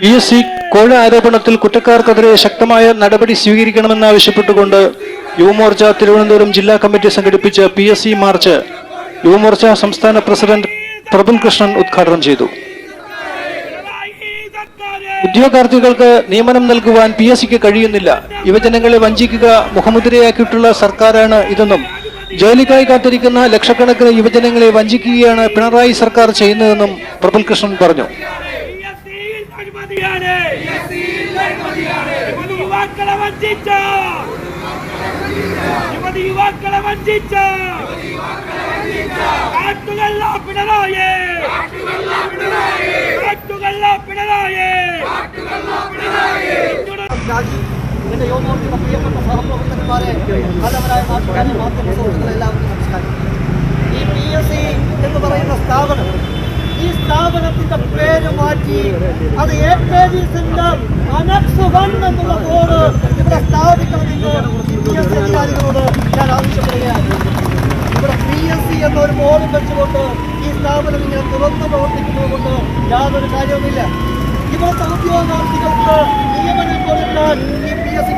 PSC കോഴ ആരോപണത്തിൽ കുറ്റക്കാർക്കെതിരെ ശക്തമായ നടപടി സ്വീകരിക്കണമെന്നാവശ്യപ്പെട്ടുകൊണ്ട് യുവമോർച്ച തിരുവനന്തപുരം ജില്ലാ കമ്മിറ്റി സംഘടിപ്പിച്ച PSC മാർച്ച് യുവമോർച്ച സംസ്ഥാന പ്രസിഡന്റ് പ്രഫുൽ കൃഷ്ണൻ ഉദ്ഘാടനം ചെയ്തു. ഉദ്യോഗാർത്ഥികൾക്ക് നിയമനം നൽകുവാൻ PSCക്ക് കഴിയുന്നില്ല. യുവജനങ്ങളെ വഞ്ചിക്കുക മുഖമുദ്രയാക്കിയിട്ടുള്ള സർക്കാരാണ് ഇതെന്നും ജോലിക്കായി കാത്തിരിക്കുന്ന ലക്ഷക്കണക്കിന് യുവജനങ്ങളെ വഞ്ചിക്കുകയാണ് പിണറായി സർക്കാർ ചെയ്യുന്നതെന്നും പ്രഫുൽ കൃഷ്ണൻ പറഞ്ഞു. എന്റെ യുവമോർച്ചയുടെ പ്രിയപ്പെട്ട സഹപ്രവർത്തകന്മാരെ, നല്ലവരായ നാട്ടുകാരെ, മാധ്യമ സുഹൃത്തുക്കളെ എല്ലാവർക്കും നമസ്കാരം. ഈ PSC എന്ന് പറയുന്ന സ്ഥാപനം, ഈ സ്ഥാപനത്തിന്റെ പേര് മാറ്റി അത് AKG സെന്റർ അനക്സ് 1 എന്നുള്ള ബോർഡ് ഇവിടെ സ്ഥാപിക്കണമെന്ന് PSC അധികാരികളോട് ഞാൻ ആവശ്യപ്പെടുകയാണ്. ഇവിടെ PSC എന്നൊരു ബോർഡ് വെച്ചുകൊണ്ട് ഈ സ്ഥാപനം ഇങ്ങനെ തുറന്നു പ്രവർത്തിക്കുന്നത് കൊണ്ട് യാതൊരു കാര്യവുമില്ല. ഇവിടുത്തെ ഉദ്യോഗാർത്ഥികൾക്ക് നിയമനം കൊടുക്കാൻ ഈ PSC